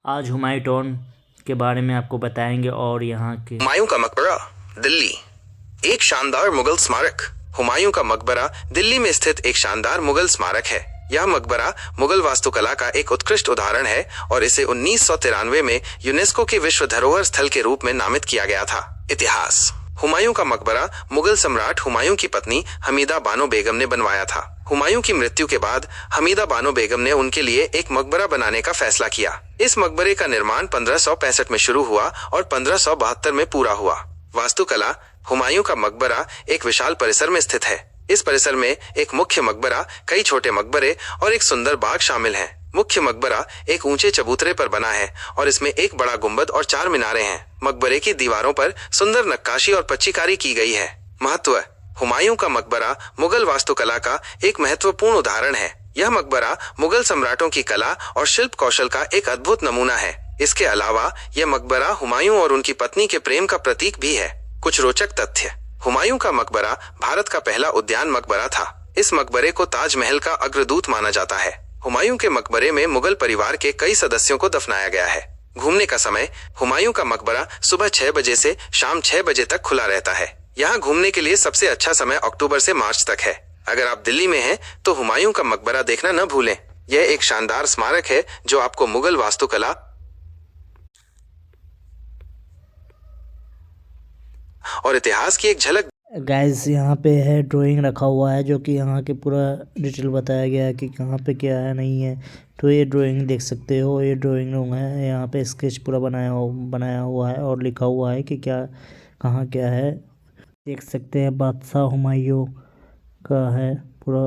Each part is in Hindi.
आज हुमायूं टॉम्ब के बारे में आपको बताएंगे और यहाँ के हुमायूं का मकबरा, दिल्ली। एक शानदार मुगल स्मारक। हुमायूं का मकबरा दिल्ली में स्थित एक शानदार मुगल स्मारक है। यह मकबरा मुगल वास्तुकला का एक उत्कृष्ट उदाहरण है और इसे 1993 में यूनेस्को के विश्व धरोहर स्थल के रूप में नामित किया गया था। इतिहास। हुमायूं का मकबरा मुगल सम्राट हुमायूं की पत्नी हमीदा बानो बेगम ने बनवाया था। हुमायूं की मृत्यु के बाद हमीदा बानो बेगम ने उनके लिए एक मकबरा बनाने का फैसला किया। इस मकबरे का निर्माण 1565 में शुरू हुआ और 1572 में पूरा हुआ। वास्तुकला। हुमायूं का मकबरा एक विशाल परिसर में स्थित है। इस परिसर में एक मुख्य मकबरा, कई छोटे मकबरे और एक सुंदर बाग शामिल हैं। मुख्य मकबरा एक ऊंचे चबूतरे पर बना है और इसमें एक बड़ा गुंबद और 4 मीनारें हैं। मकबरे की दीवारों पर सुंदर नक्काशी और पच्चीकारी की गई है। महत्व। हुमायूं का मकबरा मुगल वास्तुकला का एक महत्वपूर्ण उदाहरण है। यह मकबरा मुगल सम्राटों की कला और शिल्प कौशल का एक अद्भुत नमूना है। इसके अलावा यह मकबरा हुमायूं और उनकी पत्नी के प्रेम का प्रतीक भी है। कुछ रोचक तथ्य। हुमायूं का मकबरा भारत का पहला उद्यान मकबरा था। इस मकबरे को ताजमहल का अग्रदूत माना जाता है। हुमायूं के मकबरे में मुगल परिवार के कई सदस्यों को दफनाया गया है। घूमने का समय। हुमायूं का मकबरा सुबह 6 बजे से शाम 6 बजे तक खुला रहता है। यहाँ घूमने के लिए सबसे अच्छा समय अक्टूबर से मार्च तक है। अगर आप दिल्ली में हैं तो हुमायूं का मकबरा देखना न भूलें। यह एक शानदार स्मारक है जो आपको मुगल वास्तुकला और इतिहास की एक झलक। गाइस यहाँ पे है ड्राइंग रखा हुआ है जो कि यहाँ के पूरा डिटेल बताया गया है कि कहाँ पे क्या है नहीं है। तो ये ड्राइंग देख सकते हो, ये ड्राइंग रूम है। यहाँ पे स्केच पूरा बनाया हुआ है और लिखा हुआ है कि क्या कहाँ क्या है। देख सकते हैं बादशाह हुमायूं का है, पूरा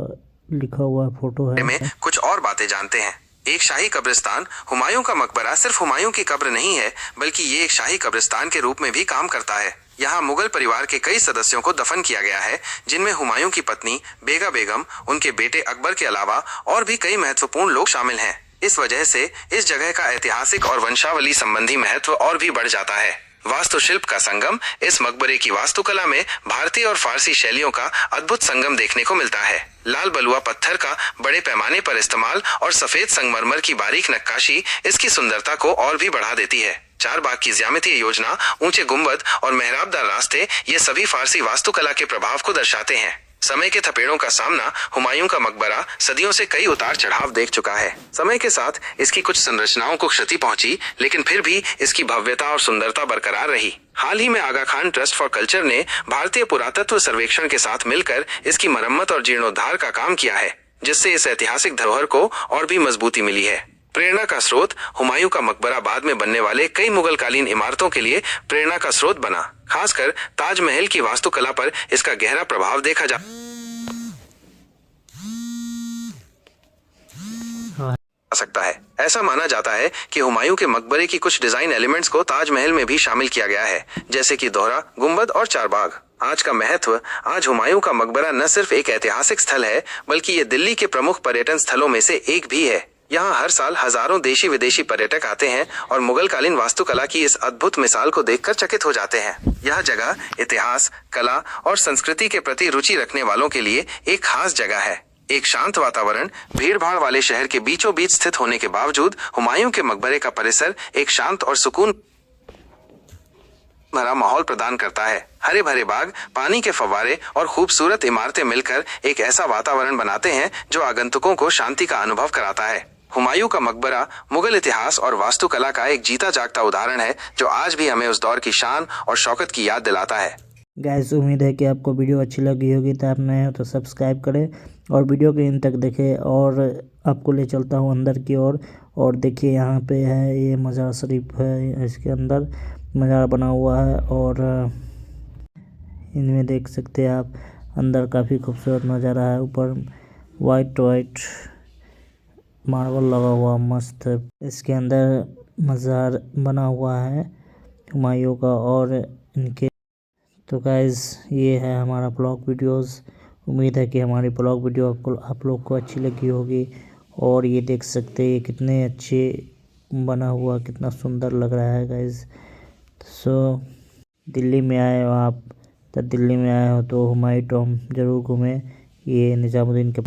लिखा हुआ फोटो है। में कुछ और बातें जानते हैं। एक शाही कब्रिस्तान। हुमायूं का मकबरा सिर्फ हुमायूं की कब्र नहीं है, बल्कि ये एक शाही कब्रिस्तान के रूप में भी काम करता है। यहाँ मुगल परिवार के कई सदस्यों को दफन किया गया है, जिनमें हुमायूं की पत्नी बेगा बेगम, उनके बेटे अकबर के अलावा और भी कई महत्वपूर्ण लोग शामिल हैं। इस वजह से इस जगह का ऐतिहासिक और वंशावली संबंधी महत्व और भी बढ़ जाता है। वास्तुशिल्प का संगम। इस मकबरे की वास्तुकला में भारतीय और फारसी शैलियों का अद्भुत संगम देखने को मिलता है। लाल बलुआ पत्थर का बड़े पैमाने पर इस्तेमाल और सफेद संगमरमर की बारीक नक्काशी इसकी सुंदरता को और भी बढ़ा देती है। 4 बाग की ज्यामितीय योजना, ऊंचे गुंबद और मेहराबदार रास्ते, ये सभी फारसी वास्तुकला के प्रभाव को दर्शाते हैं। समय के थपेड़ों का सामना। हुमायूं का मकबरा सदियों से कई उतार चढ़ाव देख चुका है। समय के साथ इसकी कुछ संरचनाओं को क्षति पहुंची, लेकिन फिर भी इसकी भव्यता और सुंदरता बरकरार रही। हाल ही में आगा खान ट्रस्ट फॉर कल्चर ने भारतीय पुरातत्व सर्वेक्षण के साथ मिलकर इसकी मरम्मत और जीर्णोद्धार का काम किया है, जिससे इस ऐतिहासिक धरोहर को और भी मजबूती मिली है। प्रेरणा का स्रोत। हुमायूं का मकबरा बाद में बनने वाले कई मुगलकालीन इमारतों के लिए प्रेरणा का स्रोत बना। खासकर ताजमहल की वास्तुकला पर इसका गहरा प्रभाव देखा जा सकता है। ऐसा माना जाता है कि हुमायूं के मकबरे की कुछ डिजाइन एलिमेंट्स को ताजमहल में भी शामिल किया गया है, जैसे कि दोहरा गुंबद और 4 बाग। आज का महत्व। आज हुमायूं का मकबरा न सिर्फ एक ऐतिहासिक स्थल है, बल्कि ये दिल्ली के प्रमुख पर्यटन स्थलों में से एक भी है। यहाँ हर साल हजारों देशी विदेशी पर्यटक आते हैं और मुगलकालीन वास्तुकला की इस अद्भुत मिसाल को देखकर चकित हो जाते हैं। यह जगह इतिहास, कला और संस्कृति के प्रति रुचि रखने वालों के लिए एक खास जगह है। एक शांत वातावरण। भीड़ भाड़ वाले शहर के बीचों बीच स्थित होने के बावजूद हुमायूं के मकबरे का परिसर एक शांत और सुकून भरा माहौल प्रदान करता है। हरे भरे बाग, पानी के फव्वारे और खूबसूरत इमारतें मिलकर एक ऐसा वातावरण बनाते हैं जो आगंतुकों को शांति का अनुभव कराता है। हुमायूं का मकबरा मुगल इतिहास और वास्तुकला का एक जीता जागता उदाहरण है, जो आज भी हमें उस दौर की शान और शौकत की याद दिलाता है। गैस उम्मीद है कि आपको वीडियो अच्छी लगी होगी। तो आप नए हो तो सब्सक्राइब करें और वीडियो के इन तक देखें। और आपको ले चलता हूँ अंदर की ओर। और देखिए यहाँ पे है ये मज़ार शरीफ है, इसके अंदर मज़ार बना हुआ है और इनमें देख सकते हैं आप अंदर काफ़ी खूबसूरत नज़ारा है। ऊपर वाइट मार्बल लगा हुआ मस्त। इसके अंदर मज़ार बना हुआ है हुमायूं का और इनके। तो गाइज़ ये है हमारा ब्लॉग वीडियोस। उम्मीद है कि हमारी ब्लॉग वीडियो आप लोग को अच्छी लगी होगी। और ये देख सकते हैं कितने अच्छे बना हुआ, कितना सुंदर लग रहा है गाइज़। सो दिल्ली में आए हो आप, तो दिल्ली में आए हो तो हुमायूं टॉम्ब ज़रूर घूमें। ये निज़ामुद्दीन के